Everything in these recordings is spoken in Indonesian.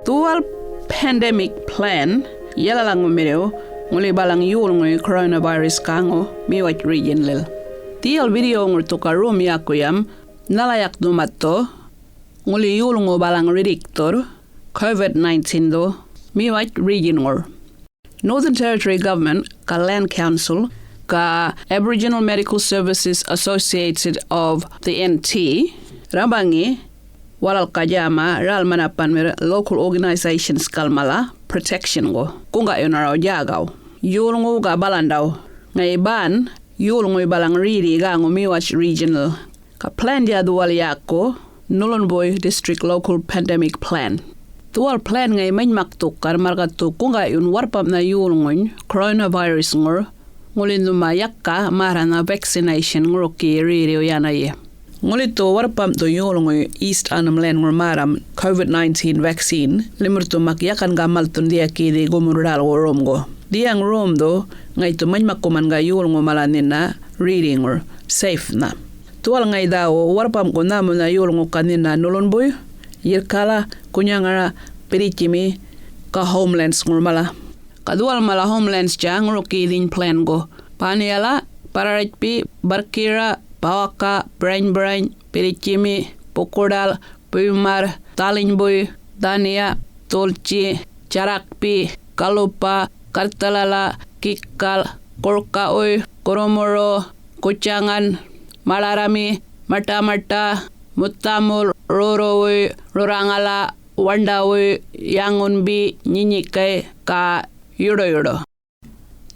Tual pandemic plan yalalang umireo nguli balang yulngoy coronavirus kango miwat region lil. Tial video ngur tuka room yakuyam nalayak dumatto nguli yulngo balang redictor COVID-19 do miwat region ngur. Northern Territory Government ka Land Council ka Aboriginal Medical Services Associated of the NT rabangi walal kajama ral manapan mer local organizations kalmala protection go kunga yonaraw jagaw yulngo ga balandaw ngay ban yulngo balang riri ga miwach regional ka plan dia dual yako Nulunboy District Local Pandemic Plan dual plan ngay main maktuk kar margatu kunga yun warpam na yulngon coronavirus ngor ngulin dumayakka marana vaccination ngro ki riri yanaye ngolito warpam to yolongo East Anamlen maram COVID-19 vaccine limurto makyakan gamal tundia kidi gumural romgo diang rom do ngai to manmakuman ga yolongo malanina reading or safe na tual ngai dawo warpam ko namo na yolongo kanina Nulunboy yirkala kunyangara perichimi ka homelands ngurmala kadual mala homelands jang rokidin plan go paniala pararajpi barkira Pawaka, Brain, Perichimi, Pokodal, Pumar, Talinboy, Dania, Tolchi, Charakpi, Kalupa, Kartalala, Kikal, Korkaoy, Koromoro, Kuchangan, Malarami, Mata, Mutamul, Roroy, Rorangala, Wandaoy, Yangunbi, Ninikay, Ka Yudo.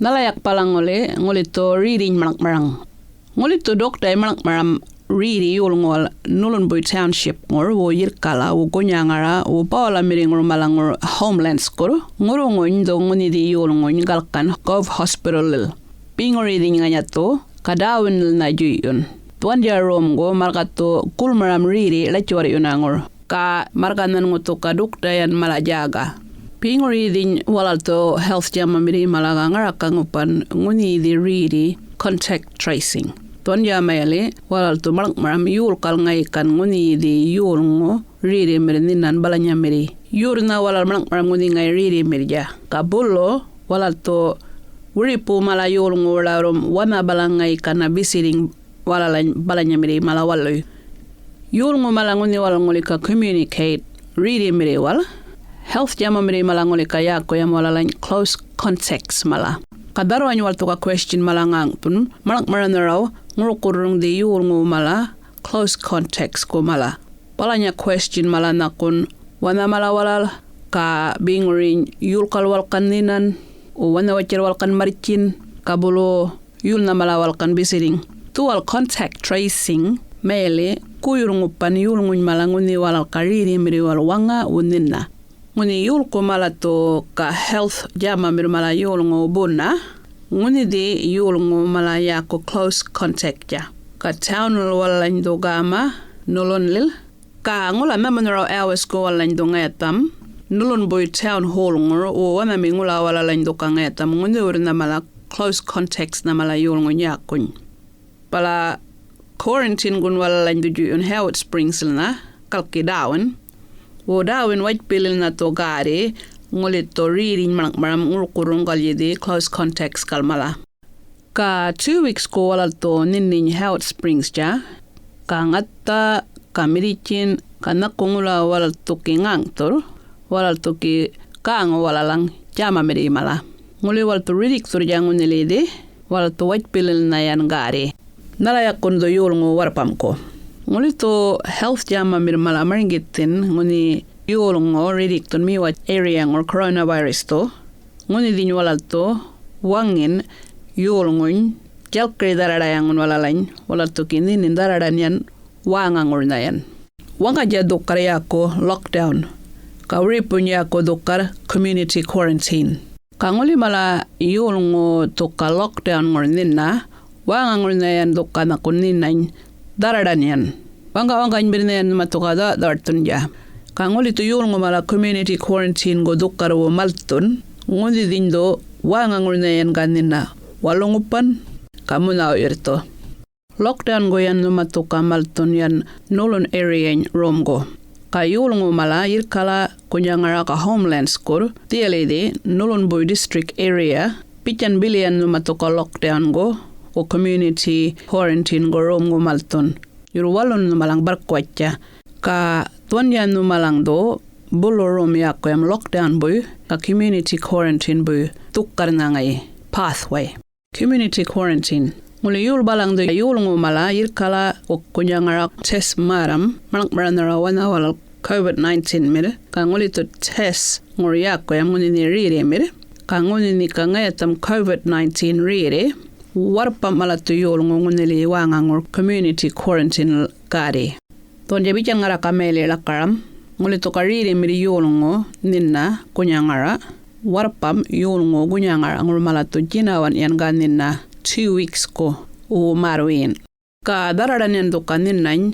Nalayak palangole, ngolito reading marang. Ngolito dokta maram riri yulngol Nulunboy Township ngor wo yirkala wo gonyangara wo pawla miringor malangor homelands kor ngorungon do ngoni di yulngon galkan Gov Hospital lil pingori di nganyato kadawin lil na juyun tuan dia rom go markato kulmaram riri lechori unangor ka markanan nguto ka dokta yan malajaga pingori di walalto health jamamiri malaga ngaraka ngupan ngoni di riri contact tracing tuan ya mayale walal tu maram yul kal ngai kan nguni di yul ngo riri merninan balanya meri yur na walal maram nguni ngai riri merja kabulo walal tu wuripu mala yul ngo larum wana balangai kana bisiring walal balanya meri mala walloy yul ngo mala nguni walal ngoli ka communicate riri meri wal health jama meri mala ngoli ka yako yam walal close contacts mala kadaro anyo wal tu ka question malangang tun malak maranaraw ngurukurung di yulngu mala close contacts ko mala palanya question mala nakun wana mala walal ka bingring yul kalwal kaninan o wana wachir walkan marichin kabulo yul na mala walkan bisiring tual contact tracing mele kuyurungu pan yulngu mala nguni walal kariri miri wal wanga uninna nguni yul ko mala to ka health jama mir mala yulngu bunna nguni di yulngu mala yako close contact ja ka town walain do gama Nulunlil ka ngula memonero hours ko walain do ngatam Nulunboy town hall ngor o wana mi ngula walain do ka ngatam nguni urna mala close contacts na mala yulngu yakun pala quarantine gun walain do yun Howard Springs na kalki dawin wo dawin white pilil na to gari ngolito reading maram ngurkurung galyedi close contacts kalmala ka 2 weeks ko walal to ninning Howard Springs ja ka ngatta kamirichin kana kungula walal to kingangtor walal to ki kang walalang jama meri mala ngoli wal to reading tur jangun nilede walal to white pilil na yan gari nalayak kondo yulngo warpam ko ngoli to health jama mir mala maringitin ngoni yulngo redikton miwat area ngor coronavirus to ngoni din walal to wangin yulngon jalkri darada yang walalain walal to kinin darada yan wanga ngor nayan wanga jado karya ko lockdown kawri punya ko dokar community quarantine kangoli mala yulngo to ka lockdown ngor ninna wanga ngor nayan dokana kunin darada yan wanga inbirnayan matukada dartun ja kangoli to yulngo mala community quarantine go dokkar wo malton ngodi dindo wanga ngurnayan ganina walongupan kamuna irto lockdown go yan numato ka malton yan Nulun area romgo ka yulngu mala irkala kunyangara ka homeland skur tielidi Nulunbui district area pitan billion numatoka lockdown go o community quarantine go rom go malton yurwalon numalang barkwatya ka tuanya numalang do bulo rom yakko yam lockdown boy ka community quarantine boy tukkar nangai pathway community quarantine muli yul balang do yulngu mala irkala o kunyangara test maram maranara wana wala COVID-19 mire ka ngoli to test ngori yakko yam ngoni ni rire mire ka ngoni ni ka ngayatam COVID-19 rire warpa mala to yulngu ngoni li wanga ngor community quarantine kari ton jabi ngara kamele la karam ngoli to karire mire yulngu ninna kunyangara warpam yulngu kunyangara ngor mala to jinawan yan ga ninna 2 weeks ko o marwin ka daradan yan to kaninnan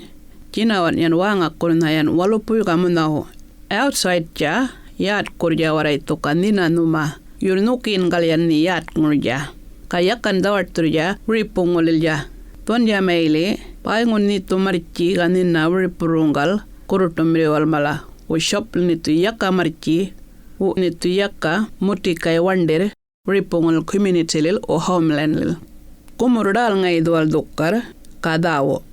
jinawan yan wanga kurna yan walupu kamunaho outside ja yat kurja waray to kanina numa yurnukin galyan ni yat ngurja kayakan dawat turja ripungolilja tonja meile paingun ni to marchi kanina ripurungal kurutumre walmala o shop ni to yakka marchi o ni to yakka muti kay wander ripungol community lil o homeland lil kumurdal ngai dual dukkar kadawo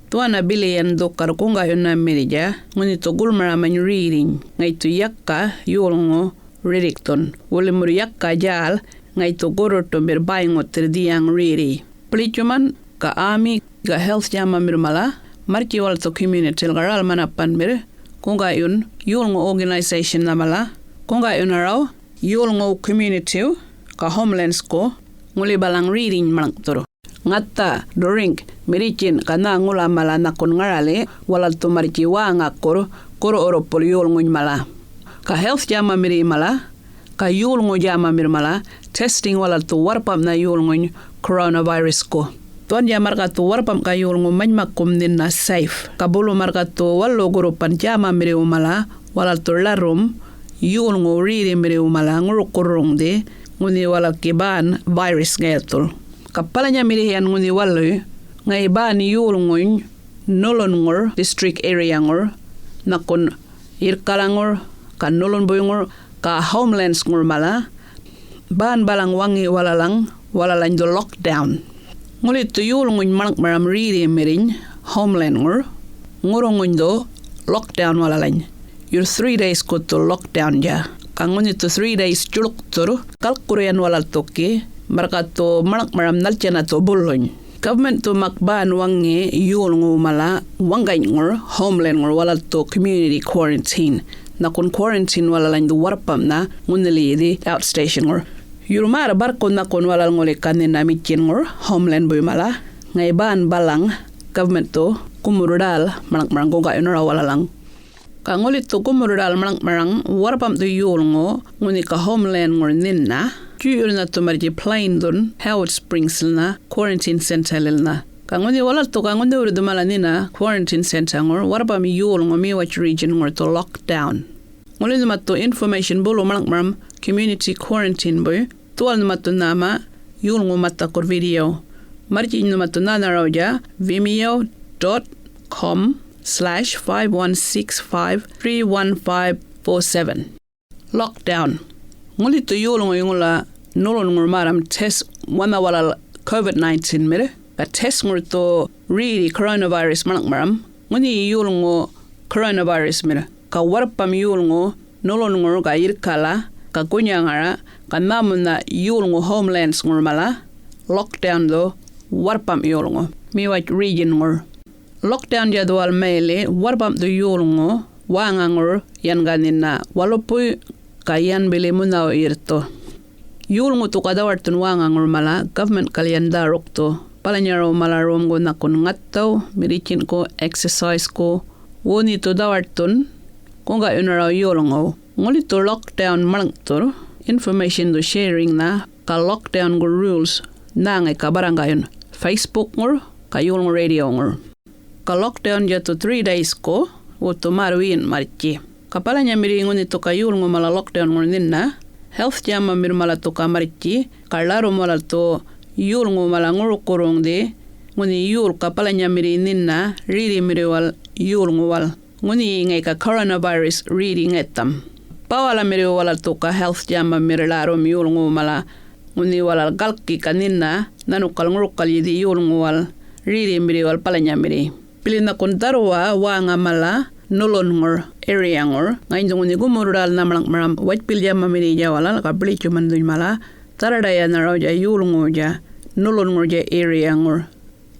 tuana bilian dokar kunga yona merija ngoni to gulmara man reading ngai to yakka yolngo redicton wole mur yakka jal ngai to goro to ber baingo terdiang riri plichuman ka ami ga health jama mirmala marki wal to community garal manapan mir kunga yun yolngo organization namala kunga yunaraw yolngo community ka homelands ko ngoli balang reading mangtoro ngata drink mirichin kana ngula mala nakon ngarale wala to marchi wanga koro oro poliol ngun mala ka health jama miri mala ka yul ngo jama mir mala testing wala to warpam na yul ngun coronavirus ko ton ya marka to warpam ka yul ngo manma kum din na safe ka bolo marka to wallo goro pan jama miri mala wala to larum yul ngo riri miri mala ngoro korong de nguni wala kiban virus ngayatul kapalanya miri yan nguni wallo ngai ba ni yulngun nolongor district area ngor nakon irkalangor ka nolonboyngor ka homelands ngor mala ban balang wangi walalang do lockdown nguli to yulngun maram riri merin homeland ngor ngorongun do lockdown walalang your 3 days ko to lockdown ja kanguni to 3 days juluk toro kalkurean walal toke markato maram nalchana to bolon government to makban wangi yulngu mala wangay ngor homeland ngor wala to community quarantine na kun quarantine wala lang do warpam na ngunili di outstation ngor yurmara barko na kun wala ngole kanina mitchen ngor homeland boy mala ngay ban balang government to kumurudal marang ko ga inora wala lang kangoli to kumurudal marang warpam to yulngu nguni ka homeland ngor ninna Juyur na to marji plain don Howard Springs na quarantine center lilna. Kangoni wala to kangoni uridu malanina quarantine center ngor warba mi yul ngomi watch region ngor to lockdown. Ngoli numa to information bolo maram community quarantine boy. Tual numa to nama yul ngomata kor video. Marji numa to nana rauja vimeo.com/5165311547. Lockdown. Ngoli to yulong yungula nolon ngur maram test wana wala COVID-19 mire ka test ngur to really coronavirus maram ngoni yulong coronavirus mire ka warpam yulong nolon ngur ga irkala ka kunyangara ka namuna yulong homelands ngur mala lockdown do warpam yulong mi wat region ngur lockdown jadwal mele warpam do yulong wanga ngur yan ganina walopu kayan bili muna o irto. Yulngu to kadawartun wanga ngurmala government kalyan darok to. Palanyaro malarom go na kun ngataw, mirichin ko, exercise ko. Woni to dawartun, kung ga yunaraw yulngu. Nguli to lockdown malangtor, information to sharing na, ka lockdown go rules, na ngay ka barangayon. Facebook ngur, ka yulngu radio ngur. Ka lockdown ja to 3 days ko, o to maruin marchi. Kapala niya miringon ito kayul ng mala lockdown ng ninna, health jama mir mala to kamarchi, kalaro mala to yul ng mala ngurukurong de, nguni yul kapala niya mirinin na, riri miriwal yul ng wal. nguni ngay ka coronavirus reading etam. Pawala miri wala tuka health jamba miri laro mi yulngu mala nguni wala galki kaninna nanukal ngurukal yidi yulngu wal reading miri wal palanya miri. Pilina kun darwa wanga mala nolon ngur area ngur ngayon nguni gumurural na maram white pil jamba miri jawala ka beli cuman duny mala taradaya na raja yulngu ja nolon ngur ja area ngur.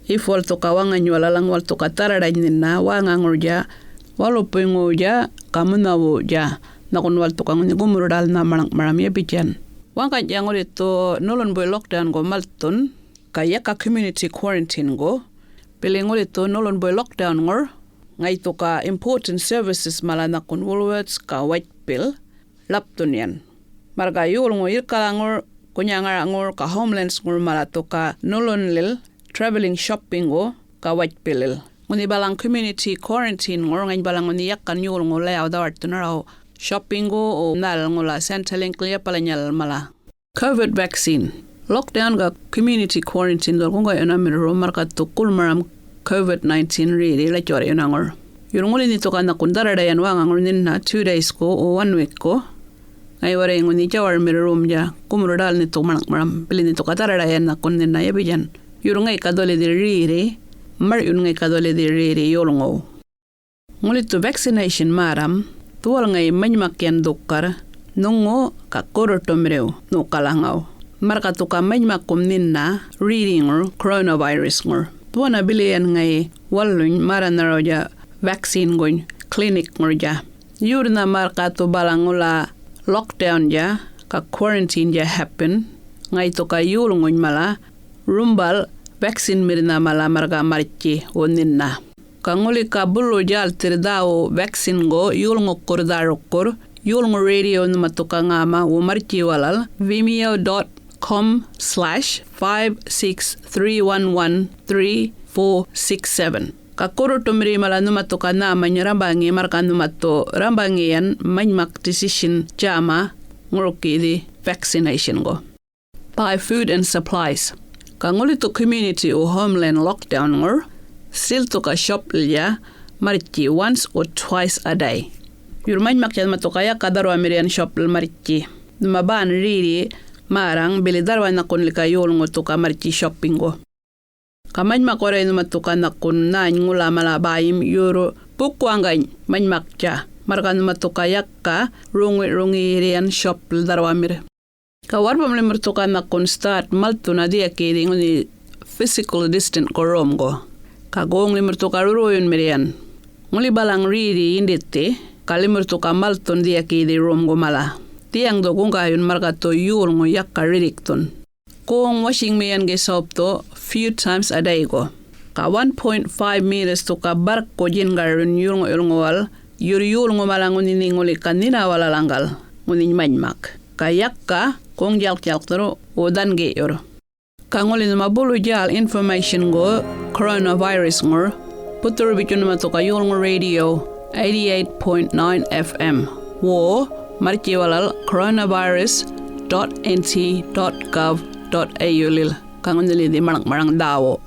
If wal tuka wanga nyuala lang wal tuka taraday nina wanga ngur ja walupungu ja kamunawu ja nakun wal tuka nguni gumurural na maram ya bijan. Wangka yang to nolon boy lockdown go malton kaya ka community quarantine go piling to nolon boy lockdown ngor ngai to ka important services mala nakun Woolworths ka white pill lapton yan. Marga yul ngor kalangor kunyangar ngor ka homelands ngor mala to ka nolon lil traveling shopping go ka white pill. Nguni balang community quarantine ngor ngai balang nguni yakkan yul ngor layaw dawat tunaraw shopping go o nal ngola Centrelink liya palanyal mala. COVID vaccine. Lockdown ga community quarantine dol kongo yana mirro marka to kulmaram COVID-19 really la jore yunangor. Yurunguli ni to kana kundara dayan wanga ngor ninna 2 days ko o 1 week ko. Ngai ware nguni jawar mirro ja kumrodal ni to maram pilini to katara dayan na kunninna yabijan. Yurungai kadole di riri mar yurungai kadole di riri yolngo. Nguli to vaccination maram tuwal ngai manmakyan dokar nungo ka korotomreu no kalangaw. Marka to ka manmakum ninna reading or coronavirus ngor. Tuwana bilian ngai walun maranaroja vaccine goin clinic ngor ja. Yurna marka to balangula lockdown ja ka quarantine ja happen ngai to ka yulungon mala rumbal vaccine mirna mala marga marchi o ninna. Kanguli ka bulu jal tirdao vaccine go yulngo kordarokor yulngo radio numatuka ngama o marchi walal vimeo.com/563113467 kakoro tumri mala numatuka na manyarambangi marka numato rambangi yan manmak decision jama nguruki di vaccination go. Buy food and supplies. Kanguli to community o homeland lockdown ngor still to ka shop lya marichi once or twice a day. Yurman makyan matukaya kadaro Amerian shop marichi. Dumaban riri marang bili darwa na kun lika yulngo to ka marichi shopping go. Kamay makore numatuka na kun na ngula malabayim euro pukwangay manmakja. Marka numatukaya ka rungi rian shop darwa mir. Kawarpam limurtuka na kun start malto na dia kiri nguni physical distant korom go. Kagong limurtuka ruruyon mirian. Nguli balang riri indite kalimurtuka malton dia kiri rom go mala. Tiang do kung kayon marka to yul ngo yakka ridikton. Kung washing miyan gesop to few times a day go. Ka 1.5 meters to ka barko jin garun yul ngo wal yul ngo malang nguni nguli kanina wala langgal nguni manmak. Kayakka kung jalk toro o dange yor. Kangoli na mabulu jal information go coronavirus ngor putur bichun matoka yulng radio 88.9 FM wo marchi walal coronavirus.nt.gov.au lil kangondili di marang dawo.